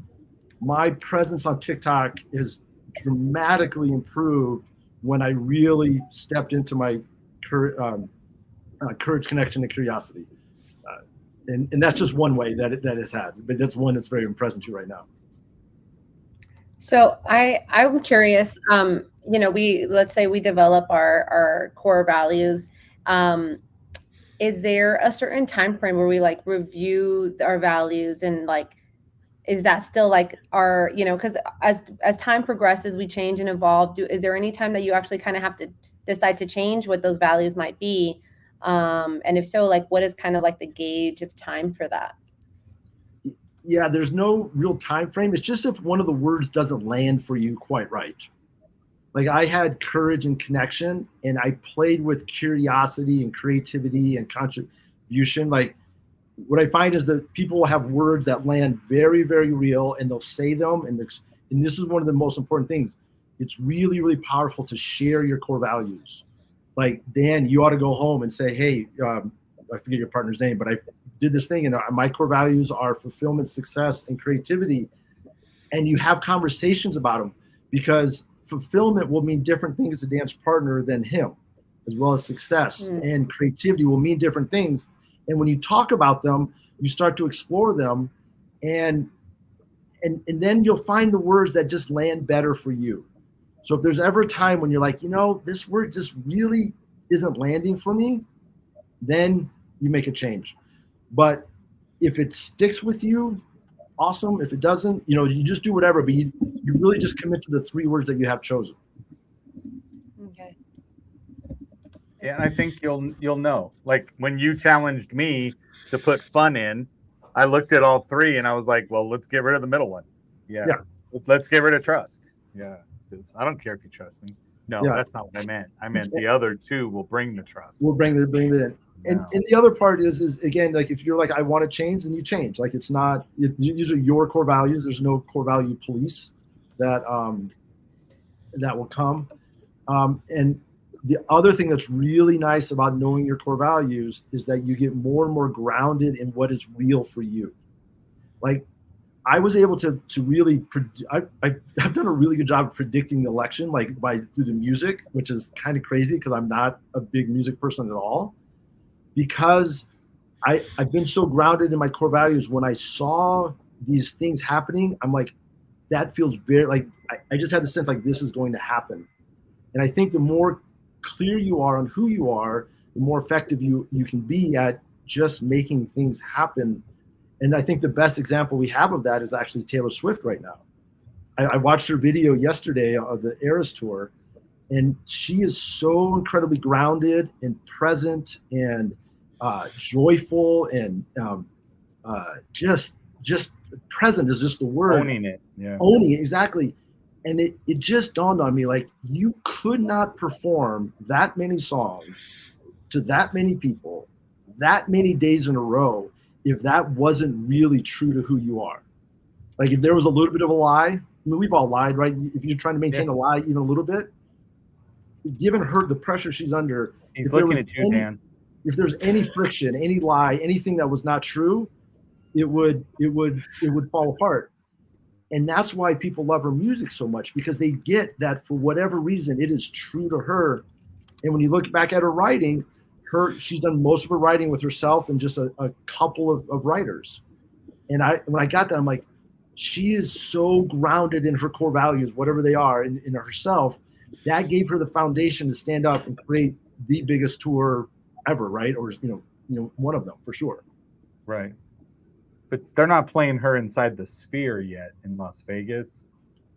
my presence on TikTok is dramatically improved when I really stepped into my courage, connection, and curiosity. And that's just one way that it's had, but that's one that's very present to you right now. So I'm curious, let's say we develop our core values. is there a certain time frame where we like review our values, and like, is that still like our, you know, because as time progresses, we change and evolve. Is there any time that you actually kind of have to decide to change what those values might be? And if so, like, what is kind of like the gauge of time for that? Yeah, there's no real time frame. It's just if one of the words doesn't land for you quite right. Like I had courage and connection, and I played with curiosity and creativity and contribution. Like what I find is that people will have words that land very, very real, and they'll say them. And this is one of the most important things. It's really, really powerful to share your core values. Like, Dan, you ought to go home and say, hey, I forget your partner's name, but I did this thing, and my core values are fulfillment, success, and creativity. And you have conversations about them, because fulfillment will mean different things to Dan's partner than him, as well as success and creativity will mean different things. And when you talk about them, you start to explore them, and then you'll find the words that just land better for you. So if there's ever a time when you're like, you know, this word just really isn't landing for me, then you make a change. But if it sticks with you, awesome. If it doesn't, you know, you just do whatever, but you really just commit to the 3 words that you have chosen. Okay. Yeah, and I think you'll know. Like when you challenged me to put fun in, I looked at all 3 and I was like, well, let's get rid of the middle one. Yeah. Let's get rid of trust. Yeah. I don't care if you trust me. No, that's not what I meant. I meant the other 2 will bring the trust. We'll bring it in. And the other part is again, like if you're like, I want to change, then you change. Like it's not, these are your core values. There's no core value police that will come. And the other thing that's really nice about knowing your core values is that you get more and more grounded in what is real for you. Like I was able to really, I've done a really good job of predicting the election, like through the music, which is kind of crazy because I'm not a big music person at all. Because I've been so grounded in my core values. When I saw these things happening, I'm like, that feels very like, I just had the sense like this is going to happen. And I think the more clear you are on who you are, the more effective you can be at just making things happen. And I think the best example we have of that is actually Taylor Swift right now. I watched her video yesterday of the Eras Tour, and she is so incredibly grounded and present and joyful and just present is just the word. Owning it. Yeah. Owning it, exactly. And it just dawned on me, like, you could not perform that many songs to that many people, that many days in a row, if that wasn't really true to who you are. Like if there was a little bit of a lie, I mean, we've all lied, right? If you're trying to maintain a lie even a little bit, given her the pressure she's under, he's looking at you, Dan. If there's any friction, any lie, anything that was not true, it would fall apart. And that's why people love her music so much, because they get that for whatever reason, it is true to her. And when you look back at her writing, she's done most of her writing with herself and just a couple of writers. And when I got that, I'm like, she is so grounded in her core values, whatever they are, in herself. That gave her the foundation to stand up and create the biggest tour ever, right? Or you know, one of them for sure. Right. But they're not playing her inside the Sphere yet in Las Vegas.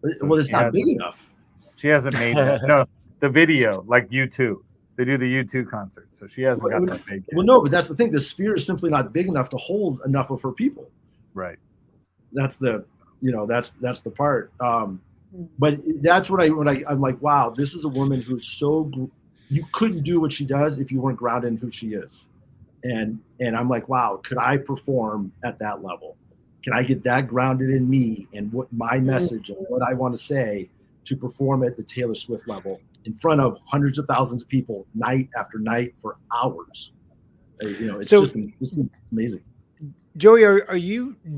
So well, it's not big enough. She hasn't made that. No, the video, like U2. They do the U2 concert, so she hasn't got that big yet. Well, no, but that's the thing. The Sphere is simply not big enough to hold enough of her people. Right. That's the part. But that's what I'm like, wow, this is a woman who's so, you couldn't do what she does if you weren't grounded in who she is. And I'm like, wow, could I perform at that level? Can I get that grounded in me and what my message and what I want to say to perform at the Taylor Swift level in front of hundreds of thousands of people night after night for hours? You know, it's just amazing. Joey,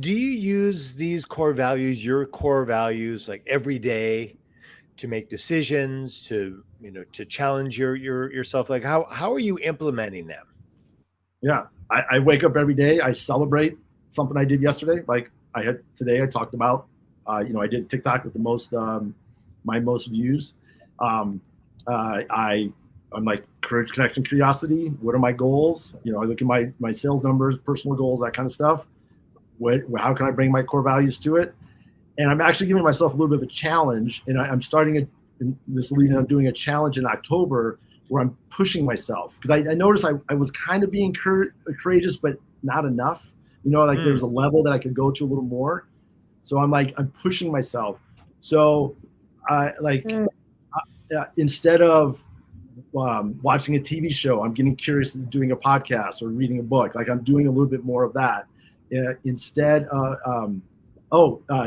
do you use these core values, your core values, like every day to make decisions, to challenge yourself? Like how are you implementing them? Yeah, I wake up every day. I celebrate something I did yesterday. Like today I talked about, I did TikTok with the most, my most views. I I'm like courage, connection, curiosity. What are my goals? You know, I look at my sales numbers, personal goals, that kind of stuff. How can I bring my core values to it? And I'm actually giving myself a little bit of a challenge. And I'm starting I'm doing a challenge in October where I'm pushing myself, because I noticed I was kind of being courageous, but not enough. You know, like there was a level that I could go to a little more. So I'm pushing myself. So instead of watching a TV show, I'm getting curious and doing a podcast or reading a book. Like I'm doing a little bit more of that. Instead,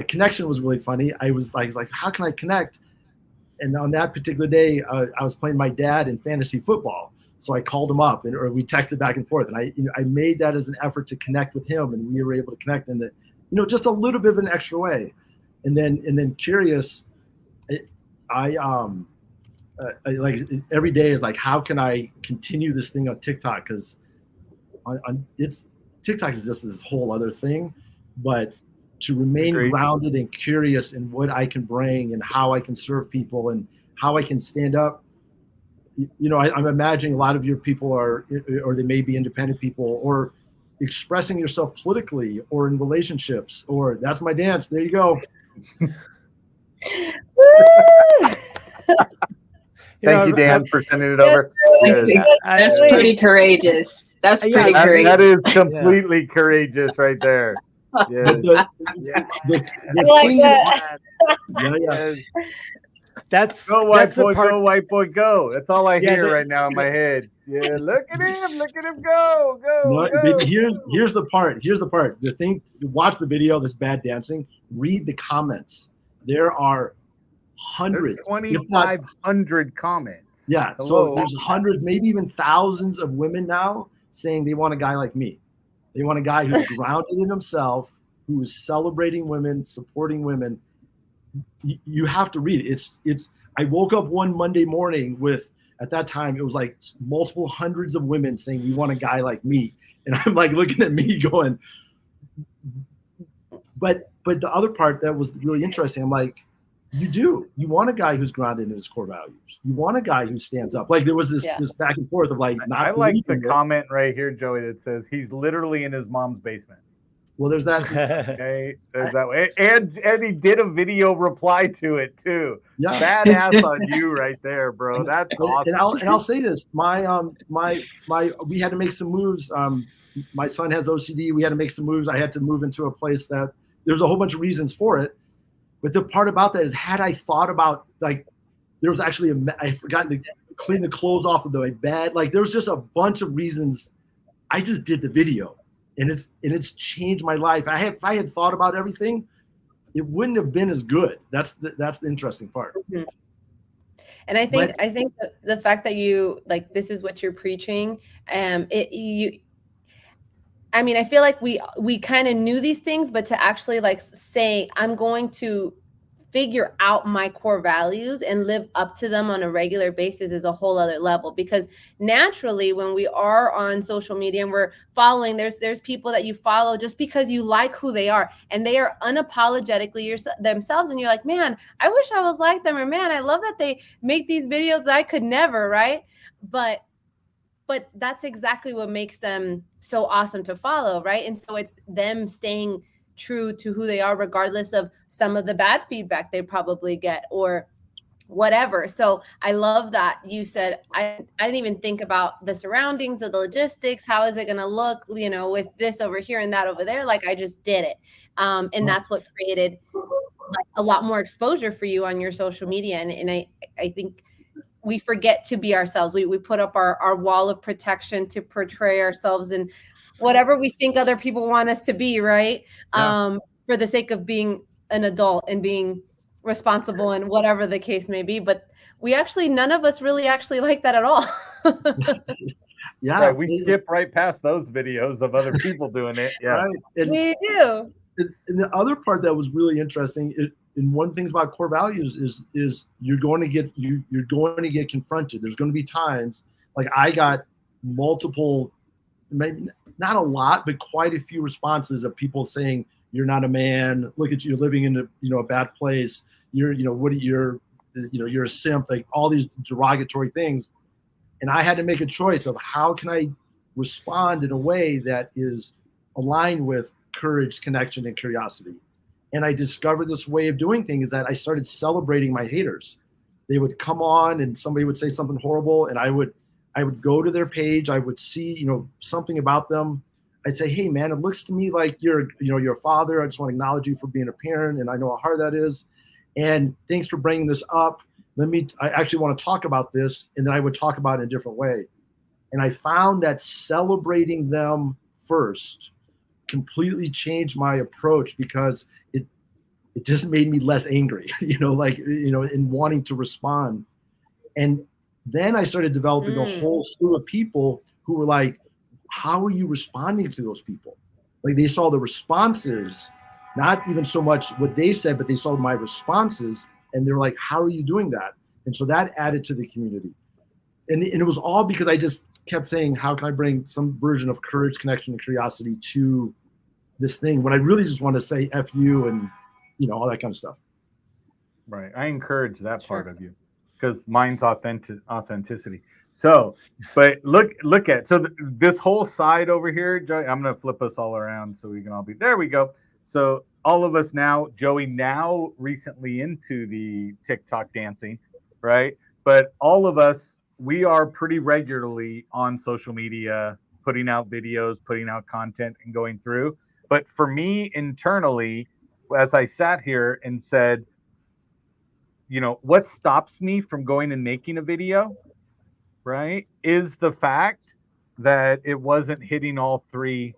connection was really funny. I was like, how can I connect? And on that particular day, I was playing my dad in fantasy football. So I called him up, or we texted back and forth. And I made that as an effort to connect with him, and we were able to connect in just a little bit of an extra way. And then curious, I like every day is like, how can I continue this thing on TikTok? Because TikTok is just this whole other thing, but to remain grounded and curious in what I can bring and how I can serve people and how I can stand up. You know, I'm imagining a lot of your people or they may be independent people, or expressing yourself politically or in relationships, or that's my dance. There you go. Thank you, Dan, for sending it over. That's pretty courageous. That's pretty courageous. That is completely courageous right there. Yes. I like that. That's go white that's boy, the part. go white boy, go. That's all I hear right now in my head. Yeah, look at him, go. No, here's the part. The thing, watch the video, this bad dancing, read the comments. There are hundreds, 2,500 comments. Yeah, so there's hundreds, maybe even thousands of women now saying they want a guy like me. They want a guy who's grounded in himself, who is celebrating women, supporting women. You have to read it. It's. I woke up one Monday morning with, at that time, it was like multiple hundreds of women saying, we want a guy like me. And I'm like looking at me going, but the other part that was really interesting, I'm like, you want a guy who's grounded in his core values. You want a guy who stands up. Like there was this back and forth of like, not. I like the comment right here, Joey, that says he's literally in his mom's basement. Well, there's that. Okay, there's that way, and he did a video reply to it too. Yeah, badass on you right there, bro. That's awesome. And I'll say this: my we had to make some moves. My son has OCD. We had to make some moves. I had to move into a place that there's a whole bunch of reasons for it. But the part about that is, had I thought about, like, there was actually I forgot to clean the clothes off of my bed. Like there was just a bunch of reasons. I just did the video. And it's changed my life. If I had thought about everything, it wouldn't have been as good. That's the interesting part. Mm-hmm. And I think the fact that you, like, this is what you're preaching. I mean, I feel like we kind of knew these things, but to actually like say, I'm going to figure out my core values and live up to them on a regular basis is a whole other level. Because naturally, when we are on social media and we're following, there's people that you follow just because you like who they are, and they are unapologetically themselves, and you're like, man, I wish I was like them, or man, I love that they make these videos that I could never, right? But that's exactly what makes them so awesome to follow, right? And so it's them staying true to who they are, regardless of some of the bad feedback they probably get or whatever. So I love that you said, I didn't even think about the surroundings of the logistics. How is it going to look, with this over here and that over there? Like I just did it. And that's what created like a lot more exposure for you on your social media. And I think we forget to be ourselves. We put up our wall of protection to portray ourselves in whatever we think other people want us to be, right? Yeah. For the sake of being an adult and being responsible and whatever the case may be. But none of us really actually like that at all. Yeah. Right, we skip right past those videos of other people doing it. Yeah. Right. We do. And the other part that was really interesting, and one thing about core values is you're going to get confronted. There's going to be times, like I got multiple, maybe not a lot, but quite a few responses of people saying, you're not a man. Look at you living in a bad place. You're a simp, like all these derogatory things. And I had to make a choice of how can I respond in a way that is aligned with courage, connection, and curiosity. And I discovered this way of doing things that I started celebrating my haters. They would come on and somebody would say something horrible, and I would go to their page. I would see, something about them. I'd say, hey man, it looks to me like you're a father. I just want to acknowledge you for being a parent, and I know how hard that is. And thanks for bringing this up. I actually want to talk about this. And then I would talk about it in a different way. And I found that celebrating them first completely changed my approach, because it just made me less angry, in wanting to respond. And then I started developing a whole slew of people who were like, how are you responding to those people? Like, they saw the responses, not even so much what they said, but they saw my responses, and they're like, how are you doing that? And so that added to the community. And it was all because I just kept saying, how can I bring some version of courage, connection, and curiosity to this thing, when I really just want to say F you and, all that kind of stuff. Right. I encourage that part of you, because mine's authenticity. So, but look at, so this whole side over here, Joey, I'm going to flip us all around so we can all be, there we go. So all of us now, Joey now recently into the TikTok dancing, right? But all of us, we are pretty regularly on social media, putting out videos, putting out content, and going through. But for me internally, as I sat here and said, what stops me from going and making a video, right, is the fact that it wasn't hitting all three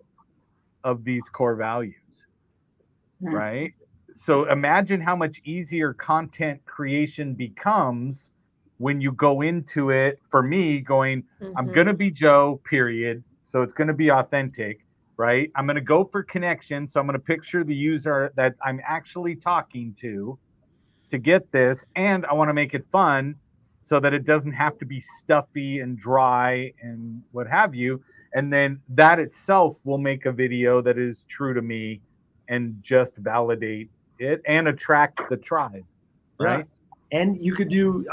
of these core values, right? So imagine how much easier content creation becomes when you go into it, for me, going, I'm going to be Joe, period. So it's going to be authentic, right? I'm going to go for connection. So I'm going to picture the user that I'm actually talking to get this. And I want to make it fun so that it doesn't have to be stuffy and dry and what have you. And then that itself will make a video that is true to me and just validate it and attract the tribe, right? Yeah. And you could do,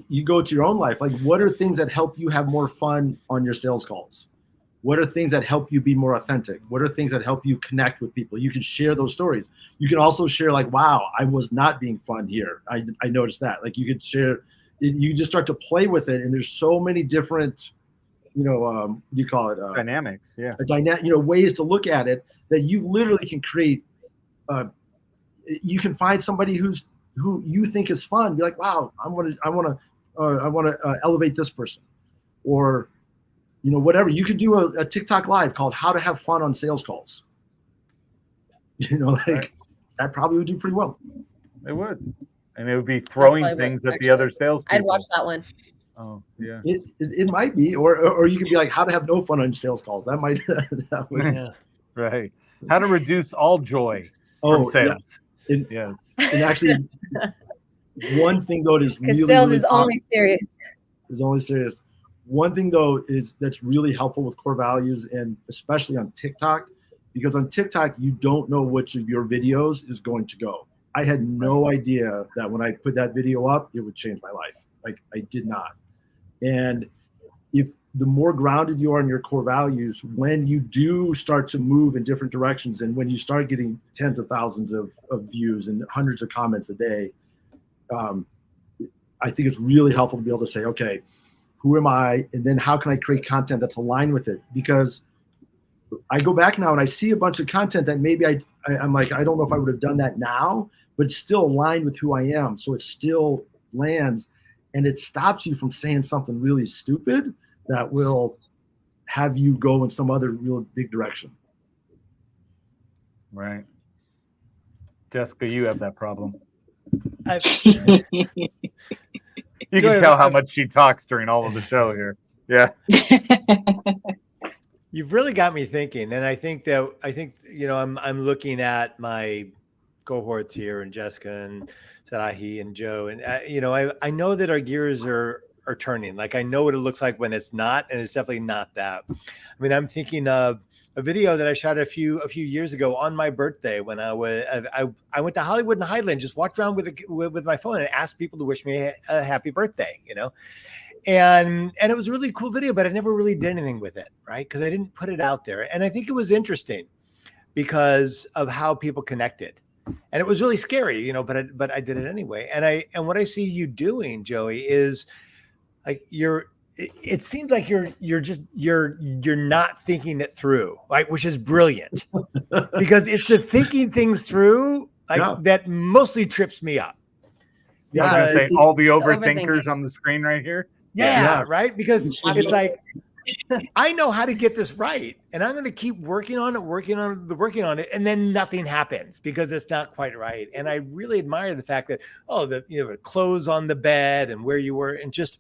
you go to your own life. Like, what are things that help you have more fun on your sales calls? What are things that help you be more authentic? What are things that help you connect with people? You can share those stories. You can also share, like, wow, I was not being fun here. I noticed that. Like, you could share, you just start to play with it. And there's so many different, what do you call it? Dynamics, yeah. Ways to look at it that you literally can create. You can find somebody who you think is fun. Be like, wow, I want to elevate this person, or whatever. You could do a TikTok live called "How to Have Fun on Sales Calls." Right. That probably would do pretty well. It would, and it would be throwing things at the other sales people. I'd watch that one. Oh yeah, it might be, or you could be like, "How to Have no fun on sales calls." That might. That would, Yeah. Right. How to reduce all joy from sales. Yes. And actually, one thing though is really, because sales really is only serious. Is only serious. One thing though is that's really helpful with core values, and especially on TikTok, because on TikTok you don't know which of your videos is going to go. I had no idea that when I put that video up, it would change my life. Like, I did not. And if the more grounded you are in your core values, when you do start to move in different directions, and when you start getting tens of thousands of views and hundreds of comments a day, I think it's really helpful to be able to say, okay, who am I? And then how can I create content that's aligned with it? Because I go back now and I see a bunch of content that maybe I'm like, I don't know if I would have done that now, but it's still aligned with who I am. So it still lands, and it stops you from saying something really stupid that will have you go in some other real big direction. Right. Jessica, you have that problem. You can tell how much she talks during all of the show here. Yeah. You've really got me thinking, and I think I'm looking at my cohorts here, and Jessica and Sarahi and Joe, and I know that our gears are turning. Like, I know what it looks like when it's not, and it's definitely not that. I mean, I'm thinking of a video that I shot a few years ago on my birthday when I went to Hollywood and Highland, just walked around with my phone and asked people to wish me a happy birthday, And it was a really cool video, but I never really did anything with it, right? Because I didn't put it out there. And I think it was interesting because of how people connected. And it was really scary, but I did it anyway. And what I see you doing, Joey, is like it seems like you're not thinking it through, right? Which is brilliant because it's the thinking things through that mostly trips me up. Yeah, all the overthinkers on the screen right here. Yeah, right. Because it's like, I know how to get this right, and I'm going to keep working on it, and then nothing happens because it's not quite right. And I really admire the fact that the clothes on the bed and where you were, and just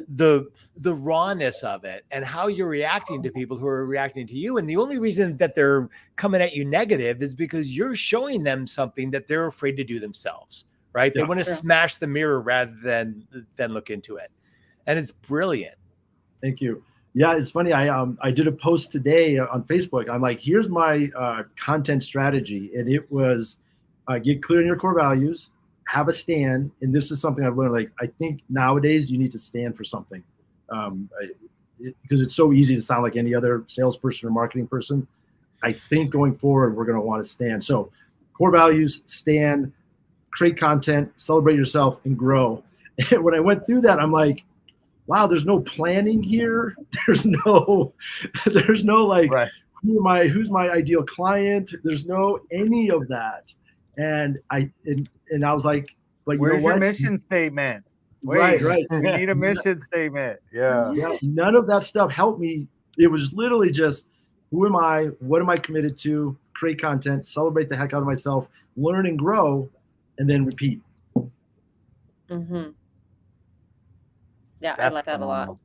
the rawness of it, and how you're reacting to people who are reacting to you. And the only reason that they're coming at you negative is because you're showing them something that they're afraid to do themselves. Right? They want to smash the mirror rather than look into it, and it's brilliant. Thank you. Yeah, it's funny. I did a post today on Facebook. I'm like, here's my content strategy, and it was get clear on your core values, have a stand, and this is something I've learned. Like, I think nowadays you need to stand for something, because it's so easy to sound like any other salesperson or marketing person. I think going forward we're going to want to stand. So, core values, stand, create content, celebrate yourself, and grow. And when I went through that, I'm like, wow, there's no planning here. There's no like, who's my ideal client? There's no any of that. And I was like, where's your mission statement? Right. We need a mission statement. Yeah. None of that stuff helped me. It was literally just, who am I? What am I committed to? Create content, celebrate the heck out of myself, learn and grow, and then repeat. Mm-hmm. Yeah, I like that a lot.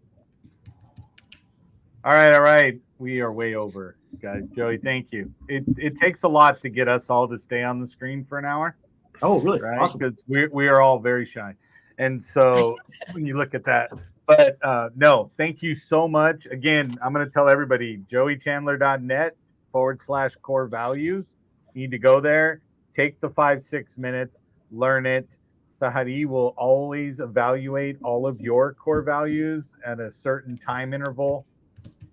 All right. We are way over, guys. Joey, thank you. It takes a lot to get us all to stay on the screen for an hour. Oh, really? Right? Awesome. Because we are all very shy. And so when you look at that, but no, thank you so much. Again, I'm going to tell everybody, joeychandler.net/core values. You need to go there, take the 5-6 minutes, learn it. Sahadi will always evaluate all of your core values at a certain time interval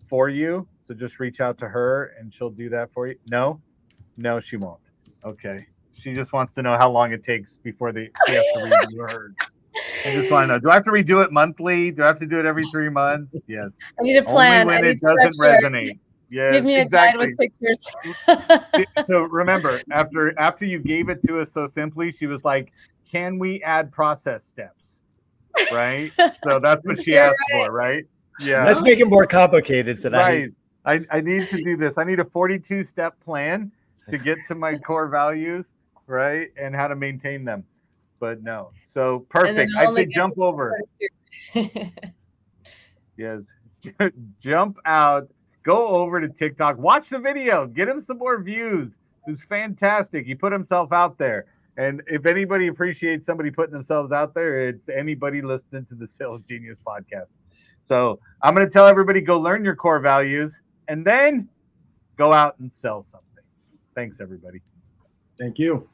for you. So just reach out to her and she'll do that for you. No, she won't. Okay. She just wants to know how long it takes before she has to redo hers. I just want to know, do I have to redo it monthly? Do I have to do it every 3 months? Yes. I need a plan. Only when it doesn't resonate. Yes, give me a guide with pictures. So remember, after you gave it to us so simply, she was like, can we add process steps? Right? So that's what she asked for, right? Yeah. Let's make it more complicated today. Right. I need to do this. I need a 42-step plan to get to my core values, right? And how to maintain them. But no. So perfect. I say jump over. Yes. Jump out. Go over to TikTok. Watch the video. Get him some more views. It was fantastic. He put himself out there. And if anybody appreciates somebody putting themselves out there, it's anybody listening to the Sales Genius podcast. So I'm going to tell everybody, go learn your core values and then go out and sell something. Thanks, everybody. Thank you.